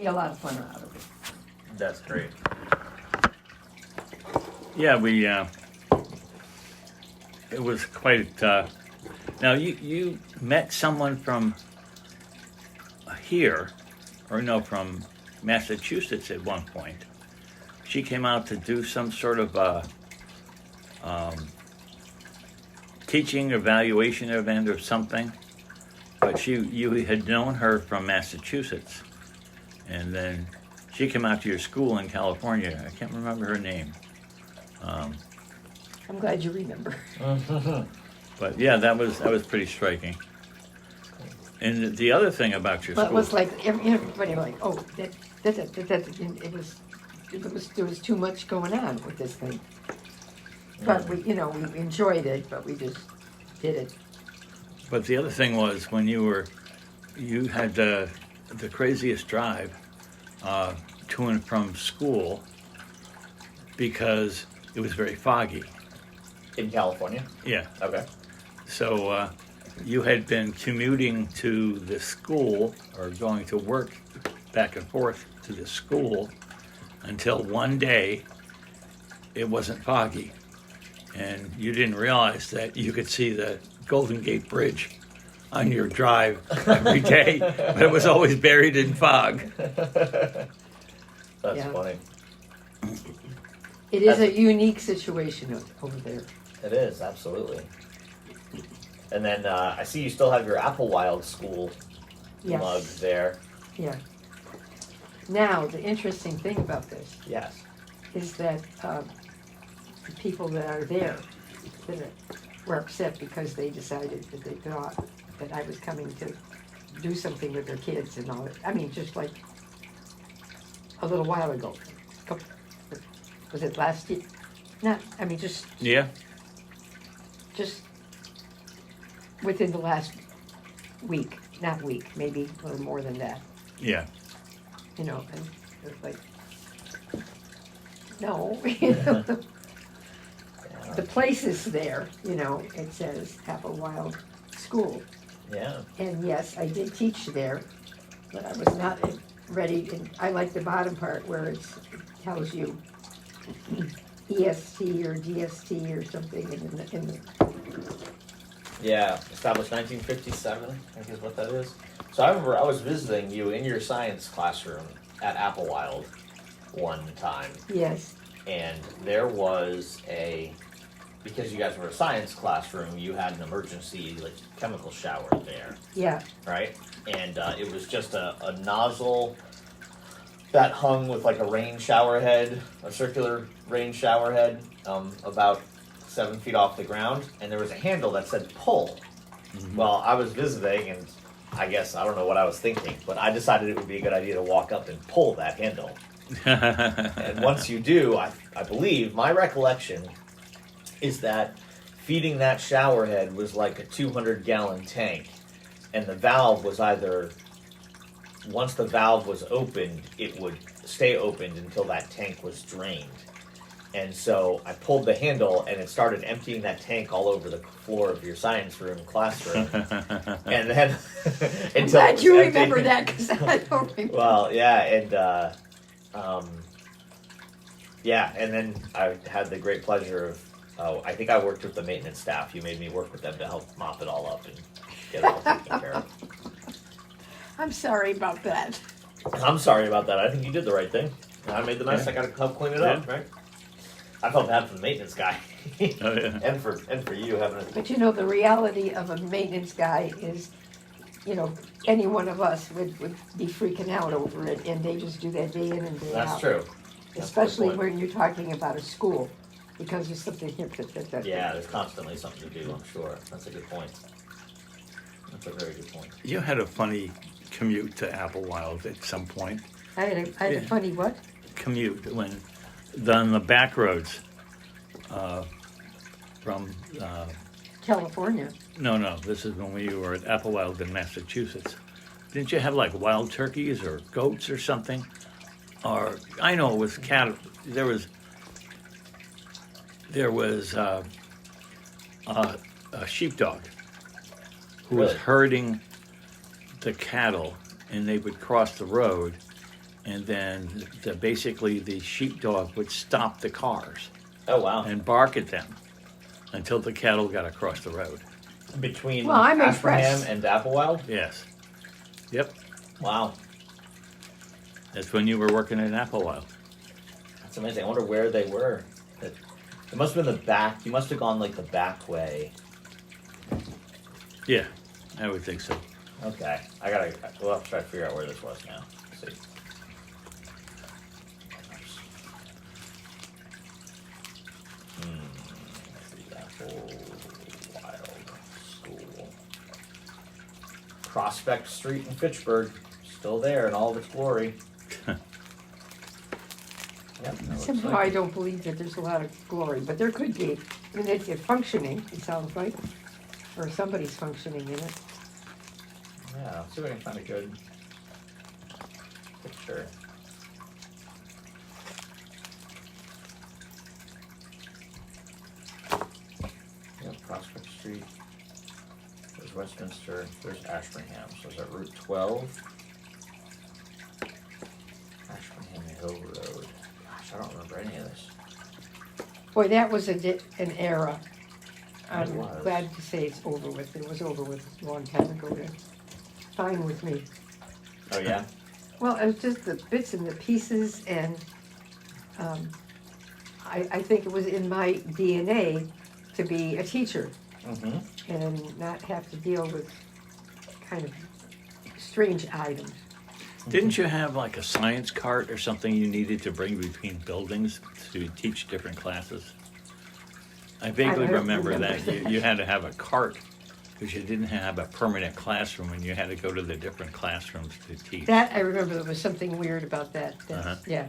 be a lot of fun out of it. That's great. Yeah, it was quite, now you met someone from here, or no, from Massachusetts at one point. She came out to do some sort of teaching evaluation event or something, but you had known her from Massachusetts, and then she came out to your school in California. I can't remember her name. I'm glad you remember. But yeah, that was pretty striking. And the other thing about your But it school, was like everybody like, oh, there was too much going on with this thing. But we enjoyed it, but we just did it. but the other thing was when you had the craziest drive to and from school because it was very foggy. In California? Yeah. Okay. So you had been commuting to the school or going to work back and forth to the school until one day it wasn't foggy. And you didn't realize that you could see the Golden Gate Bridge on your drive every day, but it was always buried in fog. That's Yeah. funny. It is a unique situation over there. It is, absolutely. And then I see you still have your Applewild School Yes. mug there. Yeah. Now, the interesting thing about this Yes. is that the people that are there were upset because they decided that they thought that I was coming to do something with their kids and all that. I mean, just like a little while ago. Was it last year? Not, I mean, just Yeah. within the last week, not week, maybe a little more than that, Yeah. and it was like, no, the place is there, it says Applewild School, Yeah. and yes, I did teach there, but I was not ready, and I like the bottom part where it tells you EST or DST or something in the Yeah. Established 1957, I think is what that is. So I remember I was visiting you in your science classroom at Applewild one time, yes, and there was because you guys were a science classroom, you had an emergency chemical shower there, yeah, right? And it was just a nozzle that hung with a rain shower head, a circular rain shower head, about 7 feet off the ground, and there was a handle that said pull. Mm-hmm. Well, I was visiting, and I guess I don't know what I was thinking, but I decided it would be a good idea to walk up and pull that handle. And once you do, I believe, my recollection is that feeding that shower head was like a 200-gallon tank, and the valve was once the valve was opened, it would stay opened until that tank was drained. And so I pulled the handle, and it started emptying that tank all over the floor of your science room classroom. And then I'm until glad it you was empty. remember that, because I don't remember. Well, yeah, and then I had the great pleasure of, I think I worked with the maintenance staff. You made me work with them to help mop it all up and get it all taken care of. I'm sorry about that. I'm sorry about that. I think you did the right thing. I made the mess. Yeah. I got to help clean it up, right? I felt bad for the maintenance guy, Oh, yeah. and for you having it. But the reality of a maintenance guy is, any one of us would be freaking out over it, and they just do that day in and day out. That's true. That's Especially a good point. when you're talking about a school, because there's something here that. Yeah, there's constantly something to do. I'm sure. That's a good point. That's a very good point. You had a funny commute to Applewild at some point. I had a Yeah. funny what? Commute when on the back roads from California. no, this is when we were at Applewild in Massachusetts. Didn't you have like wild turkeys or goats or something? Or I know it was cattle. There was a sheepdog who was Really? herding the cattle, and they would cross the road, and then basically the sheepdog would stop the cars Oh wow. and bark at them until the cattle got across the road. Between Well, I'm Ashburnham impressed. and Applewild. Yes. Yep. Wow, That's when you were working in Applewild. that's amazing. I wonder where they were. It must have been the back. You must have gone like the back way. Yeah, I would think so. Okay, we'll have to try to figure out where this was now. Let's see. Let's see, Applewild School. Prospect Street in Fitchburg, still there in all of its glory. Yep, that looks Somehow like I it. don't believe that there's a lot of glory, but there could be. I mean, it's functioning, it sounds like, or somebody's functioning in it. Yeah, let's see if I can find a good picture. Yep, Prospect Street. There's Westminster. There's Ashburnham. So is that Route 12? Ashburnham Hill Road. Gosh, I don't remember any of this. Boy, that was an era. I'm It was. glad to say it's over with. It was over with a long time ago. That's fine with me. Oh yeah? Well, it was just the bits and the pieces, and I think it was in my DNA to be a teacher Mm-hmm. and not have to deal with kind of strange items. Didn't you have like a science cart or something you needed to bring between buildings to teach different classes? I vaguely I don't remember remember that. You had to have a cart because you didn't have a permanent classroom and you had to go to the different classrooms to teach. That, I remember there was something weird about that. That's- Uh-huh. Yeah.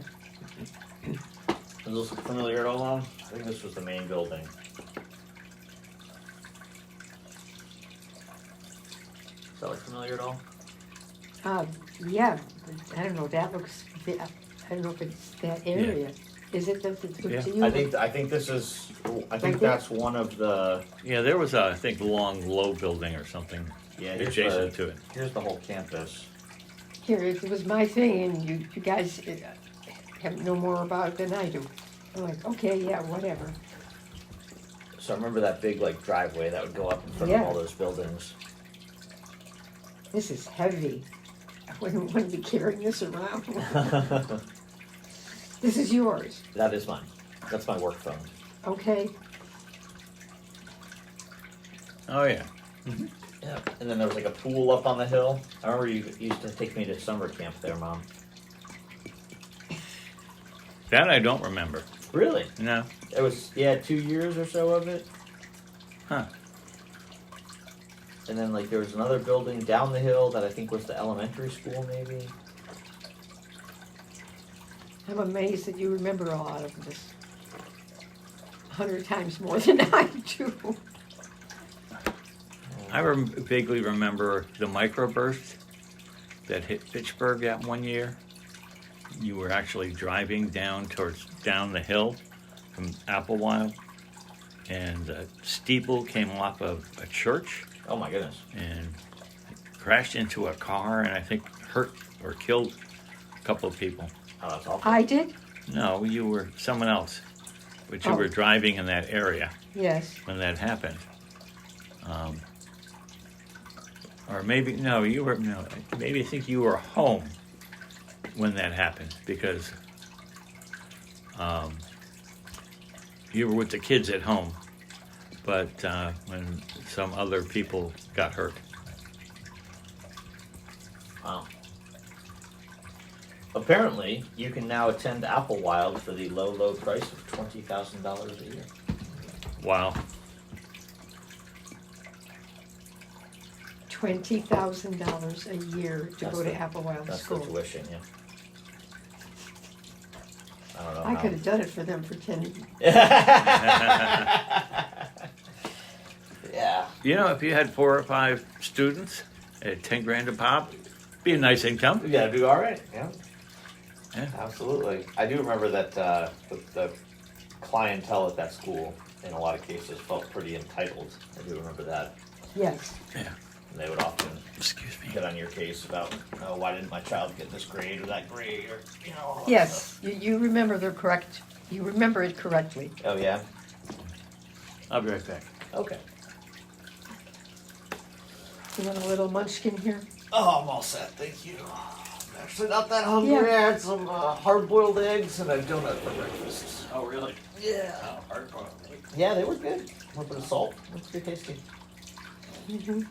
Does this look familiar at all, Mom? I think this was the main building. Does that look familiar at all? Yeah, I don't know, that looks, I don't know if it's that area. Is it that it's Yeah. good to you? I think this is. I think Right there? that's one of the. Yeah, there was a, I think, long, low building or something Yeah, adjacent to it. Here's the whole campus. Here, it was my thing, and you guys have know more about it than I do. I'm like, okay, yeah, whatever. So I remember that big like driveway that would go up in front Yeah. of all those buildings. This is heavy. I wouldn't want to be carrying this around. This is yours, That is mine. That's my work phone. okay? Oh, yeah. Yeah. And then there was like a pool up on the hill. I remember you used to take me to summer camp there, Mom. That I don't remember. Really? No. It was 2 years or so of it. Huh. And then like there was another building down the hill that I think was the elementary school maybe. I'm amazed that you remember a lot of this. 100 times more than I do. I vaguely remember the microburst that hit Fitchburg that one year. You were actually driving down the hill from Applewild, and a steeple came off of a church Oh my goodness. and crashed into a car, and I think hurt or killed a couple of people. Oh, that's awful. I did? No, you were someone else, but you Oh. were driving in that area Yes. when that happened. Or maybe, no, you were, no, maybe I think you were home when that happened because you were with the kids at home, but when some other people got hurt. Wow. Apparently, you can now attend Applewild for the low, low price of $20,000 a year. Wow. $20,000 a year to That's go to the- Applewild That's School. the tuition, yeah. I don't know. I how. could have done it for them for 10. Yeah. You know, if you had 4 or 5 students at 10 grand a pop, be a nice income. You gotta do all right. Yeah. Yeah. Absolutely. I do remember that the clientele at that school, in a lot of cases, felt pretty entitled. I do remember that. Yes. Yeah. And they would often Excuse me. get on your case about, oh, why didn't my child get this grade or that grade, or all that Yes, you remember the correct, you remember it correctly. stuff. Oh yeah. I'll be right back. Okay. You want a little munchkin here? Oh, I'm all set, thank you. I'm actually not that hungry. Yeah. I had some hard-boiled eggs and a donut for breakfast. Oh, really? Yeah. Oh, hardcore. Yeah, they were good. A little bit of salt. That's pretty tasty. Mm-hmm.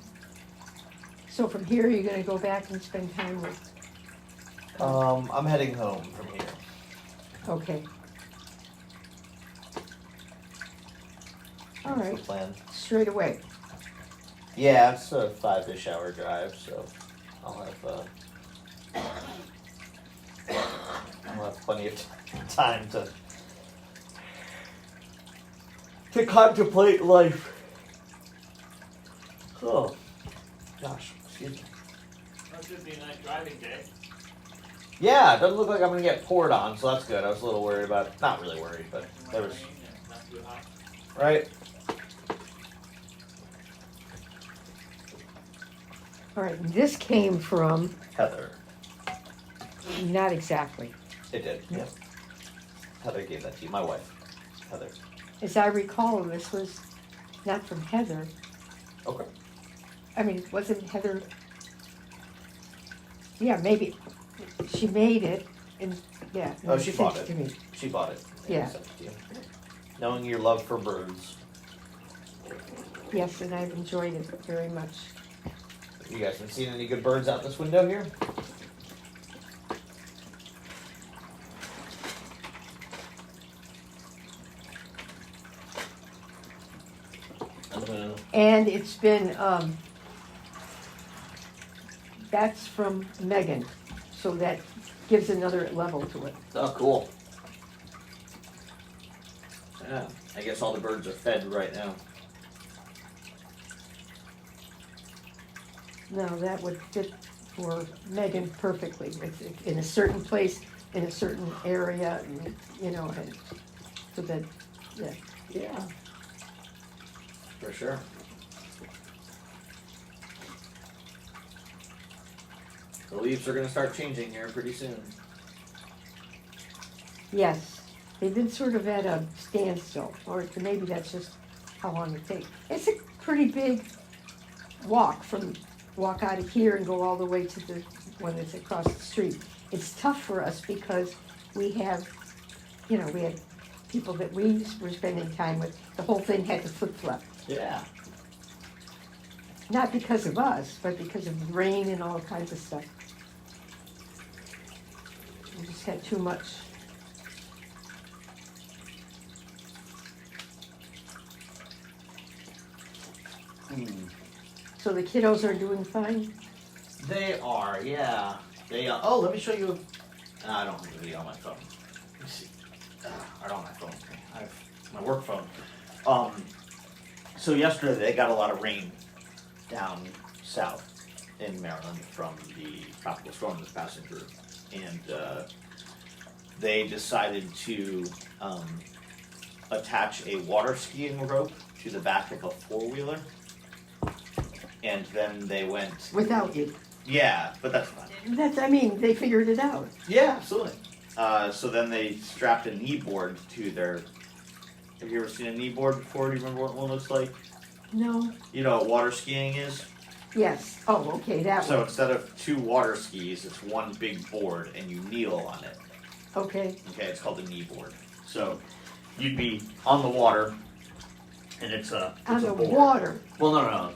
So from here, you're gonna go back and spend time with, I'm heading home from here. okay. All That's right, the plan. straight away. Yeah, it's a 5-ish hour drive, so I'll have plenty of time to contemplate life. Oh, gosh, excuse me. That should be a nice driving day. Yeah, it doesn't look like I'm gonna get poured on, so that's good. I was a little worried about, not really worried, but there was, Not too hot. right? All right, this came from, Heather. not exactly. It did, yep. Heather gave that to you, my wife. Heather. As I recall, this was not from Heather. Okay. I mean, wasn't Heather? Yeah, maybe. She made it, and yeah. and Oh, she sent bought it. to me. She bought it. Yeah. Sent it to you. Knowing your love for birds. Yes, and I've enjoyed it very much. You guys been seeing any good birds out this window here? And it's been, that's from Megan, so that gives another level to it. Oh, cool. Yeah, I guess all the birds are fed right now. No, that would fit for Megan perfectly. It's in a certain place, in a certain area, and, you know, and so that, yeah. Yeah. For sure. The leaves are gonna start changing here pretty soon. Yes, they've been sort of at a standstill, or maybe that's just how long it takes. It's a pretty big walk out of here and go all the way to the one that's across the street. It's tough for us because we have, you know, we had people that we were spending time with. The whole thing had to flip-flop. Yeah. Not because of us, but because of the rain and all kinds of stuff. We just had too much. So the kiddos are doing fine? They are, yeah. They oh, let me show you. I don't have the video on my phone. Let me see. I don't have my phone. I have my work phone. So yesterday they got a lot of rain down south in Maryland from the tropical storm that's passing through, and they decided to attach a water skiing rope to the back of a 4-wheeler, and then they went. Without you. Yeah, but that's fine. That's, I mean, they figured it out. Yeah, absolutely. So then they strapped a knee board to their. Have you ever seen a knee board before? Do you remember what one looks like? No? You know what water skiing is? Yes. Oh, okay, that So one. instead of 2 water skis, it's one big board and you kneel on it. Okay. Okay, it's called a knee board. So you'd be on the water, and it's a On it's a the board. water. Well, no.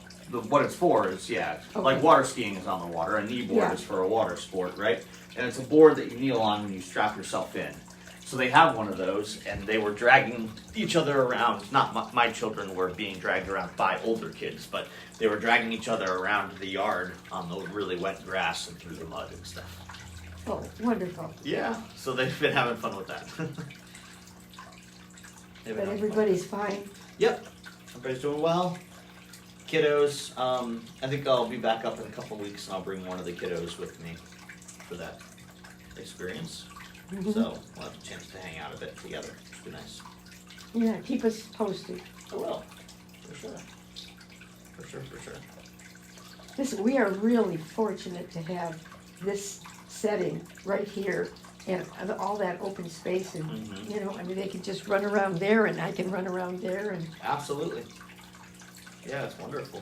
What it's for is, yeah, like Okay. water skiing is on the water. A knee board Yeah. is for a water sport, right? And it's a board that you kneel on and you strap yourself in. So they have one of those, and they were dragging each other around. Not my children were being dragged around by older kids, but they were dragging each other around the yard on the really wet grass and through the mud and stuff. Oh, wonderful. Yeah, so they've been having fun with that. They've been But having fun. everybody's fine. Yep, everybody's doing well. Kiddos, I think I'll be back up in a couple weeks, and I'll bring one of the kiddos with me for that experience. Mhm. So we'll have a chance to hang out a bit together. It'll be nice. Yeah, keep us posted. I will, for sure. For sure. Listen, we are really fortunate to have this setting right here and all that open space and, Mhm. you know, I mean, they can just run around there and I can run around there and, Absolutely. Yeah, it's wonderful.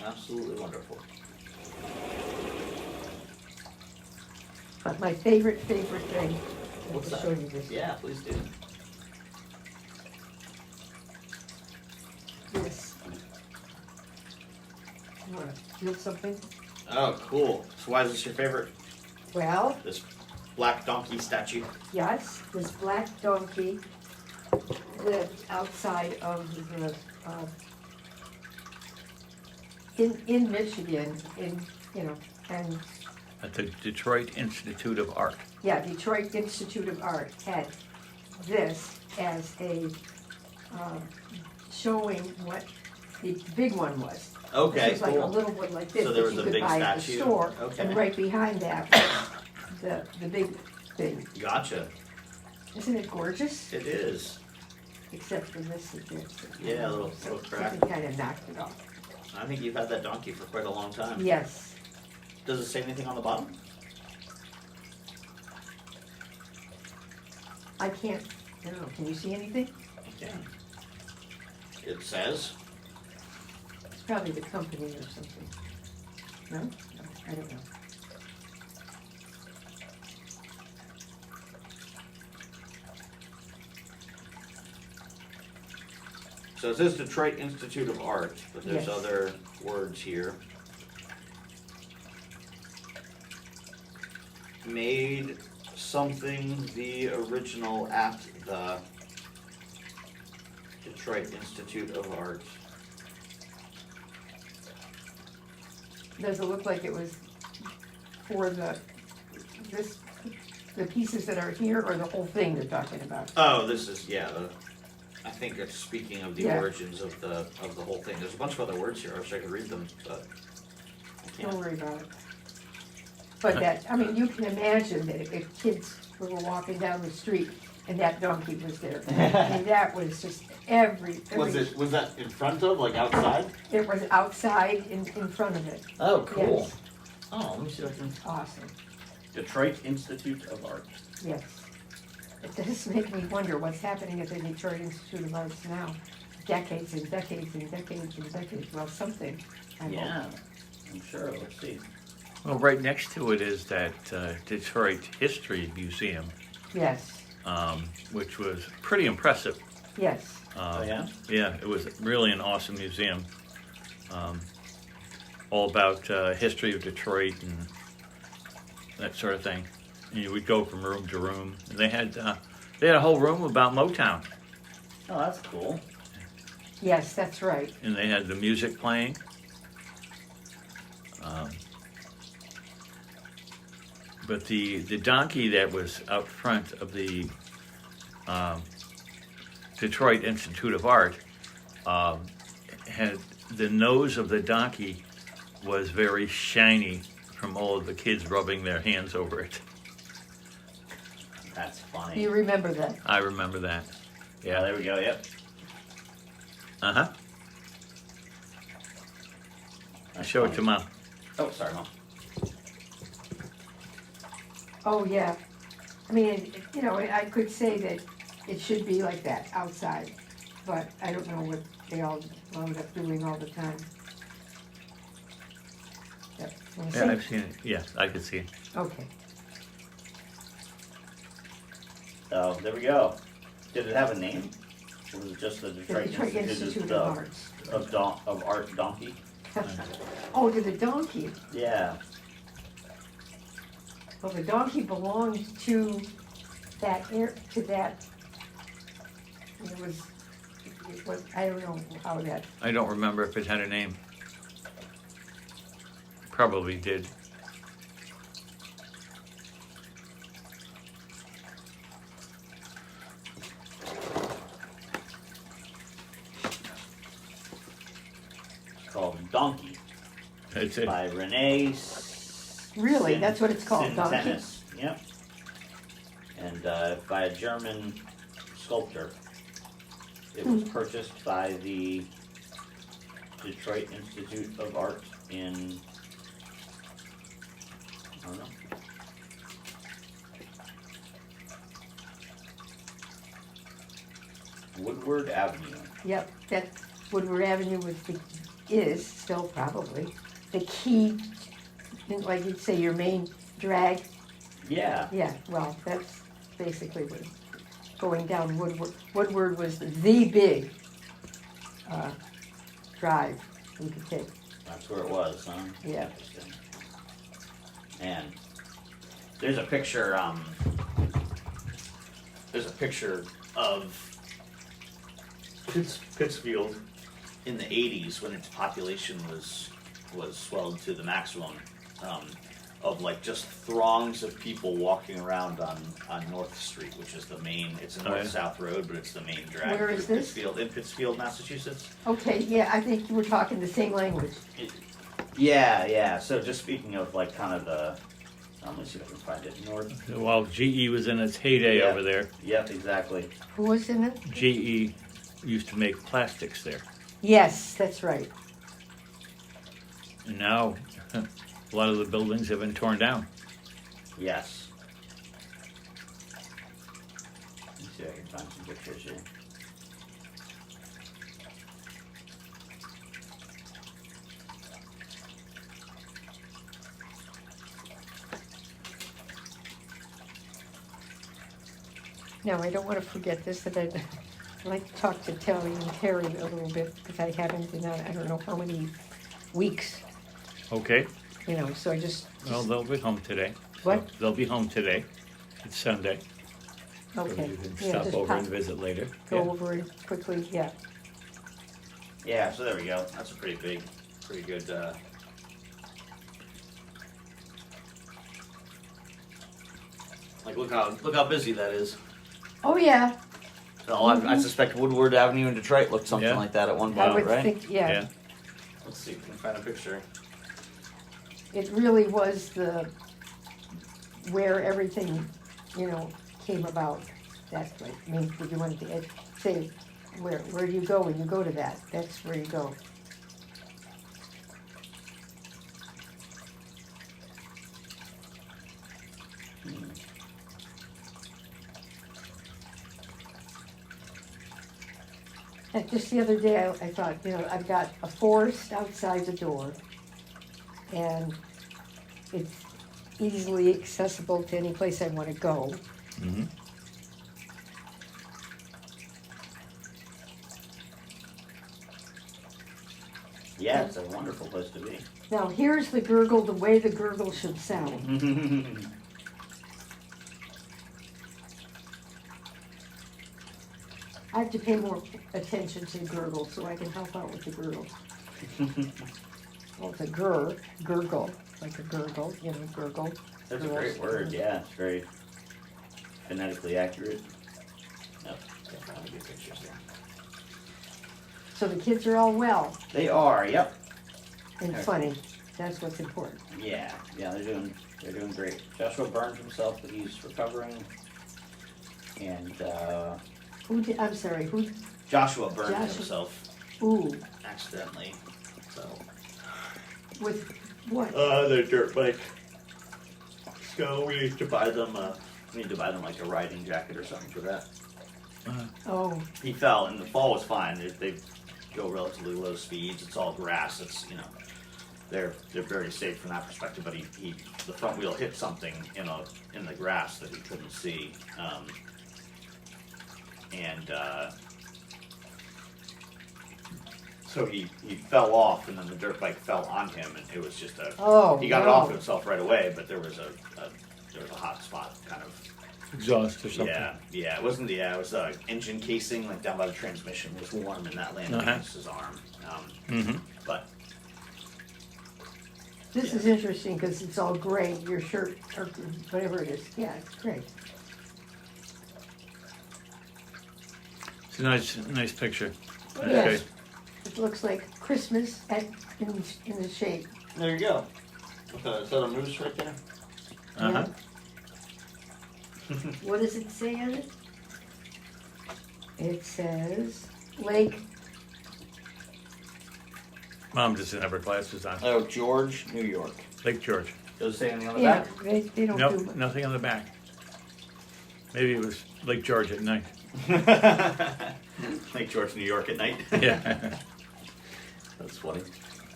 Absolutely wonderful. but my favorite thing, What's to that? show you this. Yeah, please do. This. You wanna feel something? Oh, cool. So why is this your favorite? Well, This black donkey statue? yes, this black donkey lived outside of the, in Michigan, you know, and, At the Detroit Institute of Art. yeah, Detroit Institute of Art had this as a, showing what the big one was. Okay, This was like a cool. little one like this So there that was you a could big buy at the statue. store, Okay. and right behind that was the big thing. Gotcha. Isn't it gorgeous? It is. Except for this, Yeah, a little crack. something kind of knocked it off. I think you've had that donkey for quite a long time. Yes, Does it say anything on the bottom? I can't, I don't know, can you see anything? Okay. It says. It's probably the company or something. No? No, I don't know. So it says Detroit Institute of Art, but there's Yes. other words here. Made something the original at the Detroit Institute of Art. Does it look like it was for the pieces that are here, or the whole thing they're talking about? Oh, this is, yeah, I think it's speaking of the Yeah. origins of the whole thing. There's a bunch of other words here. I wish I could read them, but I Don't can't. worry about it. But that, I mean, you can imagine that if kids were walking down the street and that donkey was there, I mean, that was just every, Was that in front of, like outside? it was outside in front of it. Oh, cool. Yes. Oh, let me see if I can. Awesome, Detroit Institute of Art. yes. It does make me wonder what's happening at the Detroit Institute of Arts now. Decades and decades and decades and decades, well, something, I hope. Yeah, I'm sure. Let's see. Well, right next to it is that Detroit History Museum, Yes, which was pretty impressive. yes, Oh, yeah? Yeah, it was really an awesome museum. All about history of Detroit and that sort of thing. And you would go from room to room. And they had a whole room about Motown. Oh, that's cool. yes, that's right. And they had the music playing. But the donkey that was out front of the Detroit Institute of Art had the nose of the donkey was very shiny from all of the kids rubbing their hands over it. That's funny. You remember that? I remember that. Yeah, there we go. Yep. Uh-huh. Show it to Mom. Oh, sorry, Mom. Oh, yeah. I mean, you know, I could say that it should be like that, outside, but I don't know what they all wound up doing all the time. Yep. Wanna Yeah, see? I've seen it. Yeah, I could see it. Okay. Oh, there we go. Did it have a name? Or was it just the The Detroit, Detroit Institute of Arts. of Art Donkey? Oh, to the donkey. Yeah. Well, the donkey belonged to that it was, I don't know how that, I don't remember if it had a name. Probably did. It's called Donkey It's it. by Renee. really, that's what it's called, donkey? Sintenis. Yep. And by a German sculptor. It was purchased by the Detroit Institute of Art in, I don't know. Woodward Avenue. Yep, that Woodward Avenue is still probably the key, like you'd say, your main drag. Yeah. Yeah, well, that's basically what, going down Woodward. Woodward was the big drive you could take. That's where it was, huh? Yeah. Interesting. And there's a picture, of Pittsfield in the 80s when its population was swelled to the maximum, of like just throngs of people walking around on North Street, which is the main, it's a Oh, yeah. north-south road, but it's the main drag Where through is this? Pittsfield, in Pittsfield, Massachusetts. Okay, yeah, I think we're talking the same language. yeah. So just speaking of like kind of the, let me see if I can find it. North. While GE was in its heyday Yeah. over there, Yep, exactly. Who was in it? GE used to make plastics there. Yes, that's right. And now a lot of the buildings have been torn down. Yes. Let's see if I can find some pictures here. Now, I don't want to forget this, that I'd like to talk to Terry and Terry a little bit, because I haven't been out, I don't know how many weeks, Okay, you know, so I just, well, they'll be home today. So What? They'll be home today. It's Sunday. So okay. you can Yeah, stop just over pop- and visit later. Go Yeah. over it quickly, yeah. Yeah, so there we go. That's a pretty good. Like look how busy that is. Oh, yeah, So I suspect Woodward Avenue in Detroit looked something Yeah. like that at one I point, would right? think, yeah. Yeah. Let's see if we can find a picture. It really was where everything, you know, came about. That's right. I mean, if you wanted to say, where do you go when you go to that? That's where you go. And just the other day, I thought, you know, I've got a forest outside the door, and it's easily accessible to any place I want to go. Mhm. Yeah, it's a wonderful place to be. Now, here's the gurgle, the way the gurgle should sound. I have to pay more attention to the gurgle so I can help out with the gurgle. Well, it's a gurgle, like a gurgle, you know, gurgle. That's a great word, yeah. It's very phonetically accurate. Yep. Can't find any good pictures there. So the kids are all well They are, yep. and funny. That's what's important. Yeah, they're doing great. Joshua burned himself, but he's recovering. And I'm sorry, who, Joshua burned Joshua. himself ooh, accidentally. So with what? they're dirt bike. So we need to buy them. Like a riding jacket or something for that. Oh, He fell, and the fall was fine. They go relatively low speeds. It's all grass. It's they're very safe from that perspective. But the front wheel hit something in the grass that he couldn't see, and so he fell off, and then the dirt bike fell on him, and it was just he got it off no. himself right away. But there was a hot spot kind of. Exhaust or something. Yeah, it wasn't it was engine casing, like down by the transmission, was warm, and that landed Uh-huh. against his arm. Mm-hmm. But This is interesting because it's all gray, your shirt, or whatever it is. Yeah, it's great. It's a nice picture. That's Yes. great. It looks like Christmas in the shape. there you go. Is that a moose right there? Uh-huh. What does it say on it? It says Lake Mom doesn't have her glasses on. Oh, George, New York. Lake George. Does it say anything on the Yeah, back? they don't Nope, do, nothing on the back. Maybe it was Lake George at night. Lake George, New York at night. Yeah. That's funny.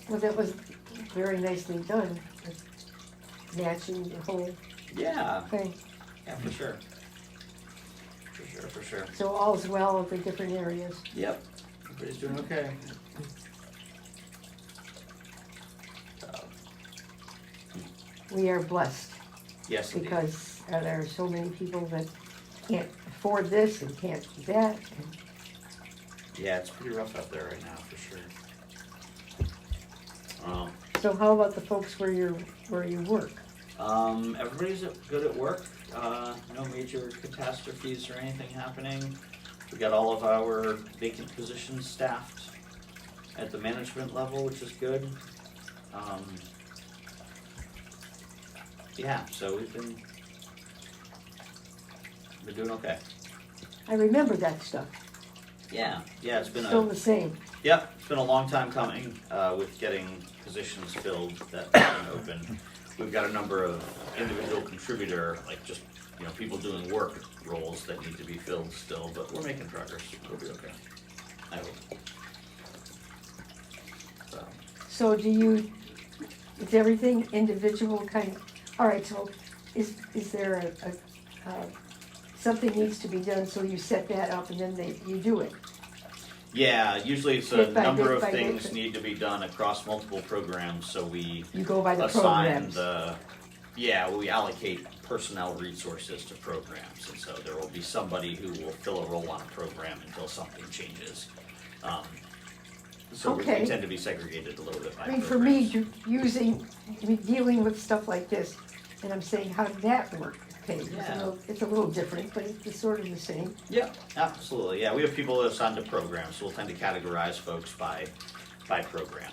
well, that was very nicely done, matching the whole Yeah, thing. yeah, for sure. For sure. So all's well at the different areas. Yep, everybody's doing okay. So, We are blessed yes, indeed. because there are so many people that can't afford this and can't do that. And Yeah, it's pretty rough out there right now, for sure. so how about the folks where you work? Everybody's good at work. No major catastrophes or anything happening. We got all of our vacant positions staffed at the management level, which is good. Yeah, so we've been doing okay. I remember that stuff. Yeah, it's been Still the same. Yep, it's been a long time coming with getting positions filled that have been open. We've got a number of individual contributor, like just people doing work roles that need to be filled still, but we're making progress. We'll be okay. I hope. So is everything individual kind of, all right, so is there something needs to be done, so you set that up and then you do it? Yeah, usually it's a Bit by number bit of by bit. things need to be done across multiple programs, so we You go by the assign programs. we allocate personnel resources to programs, and so there will be somebody who will fill a role on a program until something changes. So Okay. we tend to be segregated a little bit by I mean, for me, programs. dealing with stuff like this, and I'm saying, how did that work? Okay, Yeah. it's a little different, but it's sort of the same. Yeah, absolutely. Yeah, we have people assigned to programs, so we'll tend to categorize folks by program.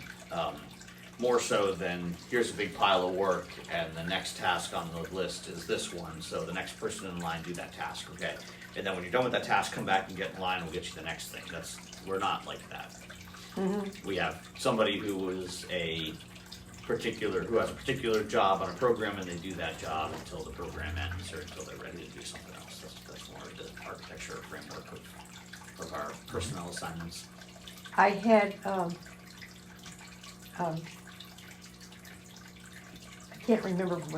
More so than here's a big pile of work and the next task on the list is this one, so the next person in line do that task, okay? And then when you're done with that task, come back and get in line, we'll get you the next thing. We're not like that. We have somebody who has a particular job on a program, and they do that job until the program ends or until they're ready to do something else. That's more of the architecture framework of our personnel assignments. I had, I can't remember if it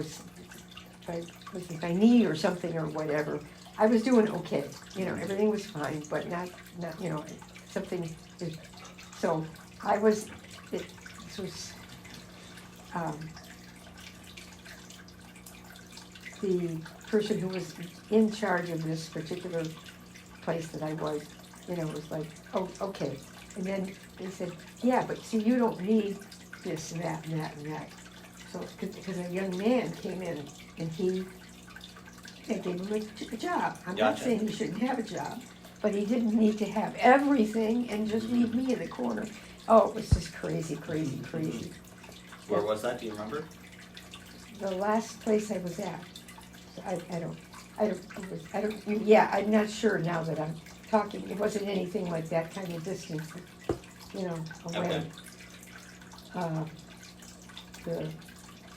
was my knee or something or whatever. I was doing okay, everything was fine, but not, something is, so this was, the person who was in charge of this particular place that I was, was like, oh, okay. And then they said, yeah, but see, you don't need this and that and that and that. So, because a young man came in and they gave him a job. I'm not Gotcha. saying he shouldn't have a job, but he didn't need to have everything and just leave me in the corner. Oh, it was just crazy. Where was that? Do you remember? The last place I was at, I'm not sure now that I'm talking, it wasn't anything like that kind of distance, away. Okay. The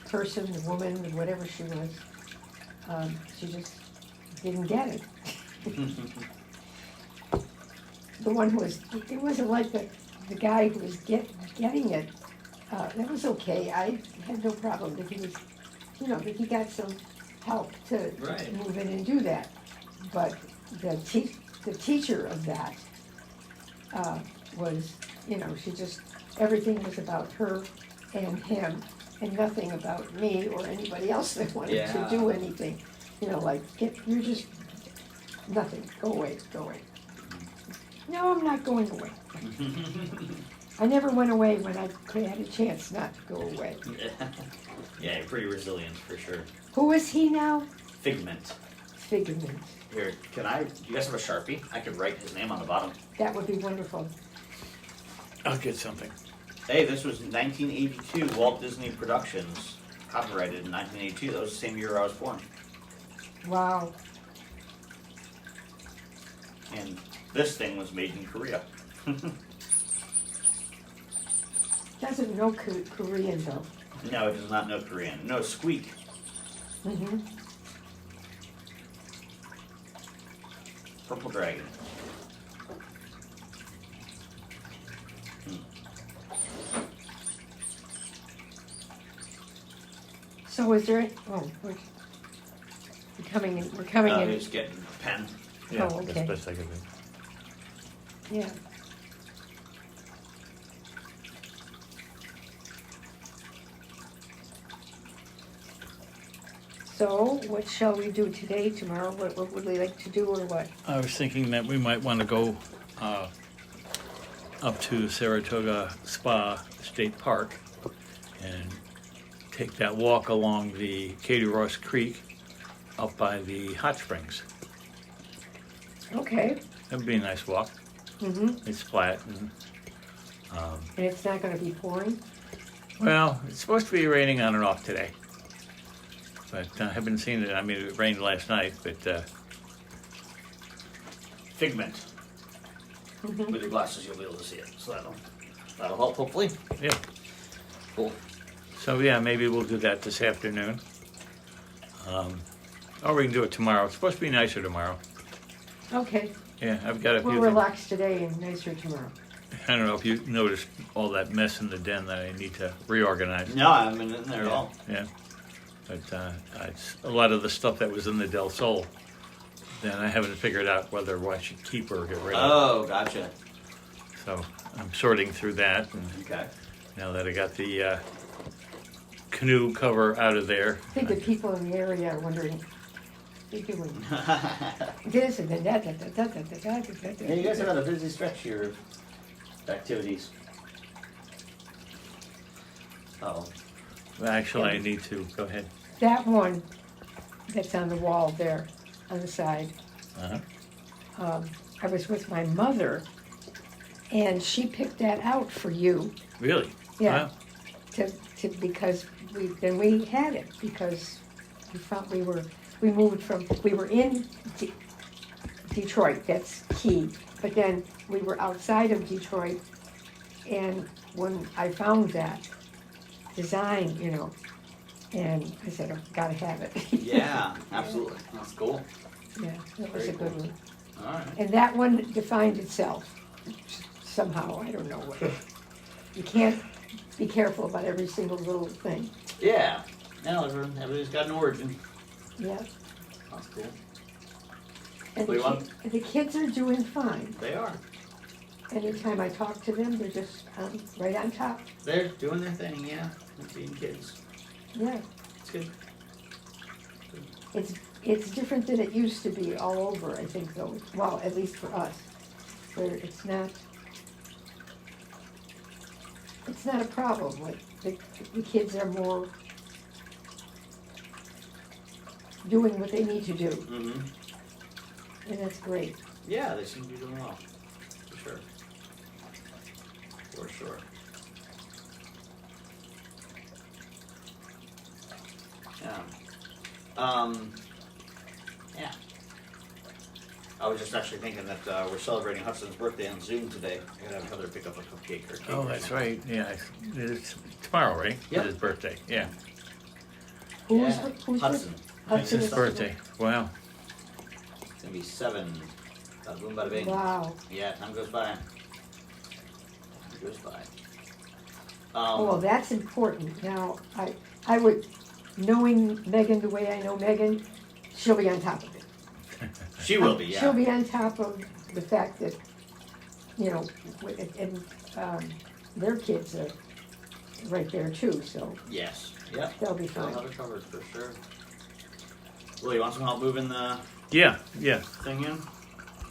person, the woman, whatever she was, she just didn't get it. The one who was, it wasn't like the guy who was getting it, that was okay, I had no problem, that he was, that he got some help to Right. move in and do that. But the teacher of that was, she just, everything was about her and him, and nothing about me or anybody else that wanted Yeah. to do anything. You're just, nothing, go away. No, I'm not going away. I never went away when I had a chance not to go away. Yeah, you're pretty resilient for sure. Who is he now? Figment. Figment. Here, do you guys have a Sharpie? I could write his name on the bottom. That would be wonderful. I'll get something. Hey, this was 1982, Walt Disney Productions, copyrighted in 1982. That was the same year I was born. Wow. And this thing was made in Korea. Doesn't know Korean though. No, it does not know Korean. No, Squeak. Mm-hmm. Purple Dragon. So is there? Oh, we're coming in. We're coming in. He's getting a pen. Yeah, Oh, okay. that's best I can do. Yeah. So, what shall we do today, tomorrow? What would we like to do, or what? I was thinking that we might want to go up to Saratoga Spa State Park and take that walk along the Katie Ross Creek up by the hot springs. Okay. That'd be a nice walk. Mm-hmm. It's flat and And it's not going to be pouring. well, it's supposed to be raining on and off today, but I haven't seen it. I mean, it rained last night, but Figment. Mm-hmm. With your glasses, you'll be able to see it. So that'll help, hopefully. yeah. Cool. So yeah, maybe we'll do that this afternoon. Or we can do it tomorrow. It's supposed to be nicer tomorrow. Okay. Yeah, I've got a We'll few. relax today and nicer tomorrow. I don't know if you noticed all that mess in the den that I need to reorganize. No, I haven't been in there at all. Yeah, but it's a lot of the stuff that was in the Del Sol. Then I haven't figured out whether I should keep or get rid of. Oh, gotcha. So I'm sorting through that, and Okay. now that I got the canoe cover out of there, I think the people in the area are wondering, they're doing this and then that. Yeah, you guys have had a busy stretch here of activities. Oh. actually I need to go ahead. That one that's on the wall there, on the side, Uh-huh. I was with my mother, and she picked that out for you. Really? Yeah. Wow. Because we had it because we were in Detroit. That's key. But then we were outside of Detroit, and when I found that design, and I said, I've got to have it. Yeah, absolutely. That's cool. Yeah, that was a Very good cool. one. All right. And that one defined itself somehow. I don't know what. You can't be careful about every single little thing. Yeah. Now everybody's got an origin. Yeah. That's cool. And What do you want? the kids are doing fine. They are. Anytime I talk to them, they're just right on top. They're doing their thing, yeah. Being kids. Yeah. It's good. It's different than it used to be all over, I think, though. Well, at least for us. Where it's not a problem. Like the kids are more doing what they need to do, Mm-hmm. and that's great. Yeah, they seem to be doing well. For sure. For sure. Yeah. Yeah. I was just actually thinking that we're celebrating Hudson's birthday on Zoom today. I gotta have Heather pick up a cupcake or cake. Oh, or that's something. right. Yeah, it's tomorrow, right? Yep. It's his birthday. Yeah, Who's Yeah. who's Hudson. it's his is- birthday. Wow. It's gonna be 7. Bada boom, bada bing. Wow. Yeah, time goes by. Time goes by. Well, that's important. Now, I would, knowing Megan the way I know Megan, she'll be on top of it. She will be, yeah. She'll be on top of the fact that, and their kids are right there too, so Yes. Yep. they'll be They'll fine. have it covered for sure. Will, you want some help moving the Yeah. thing in?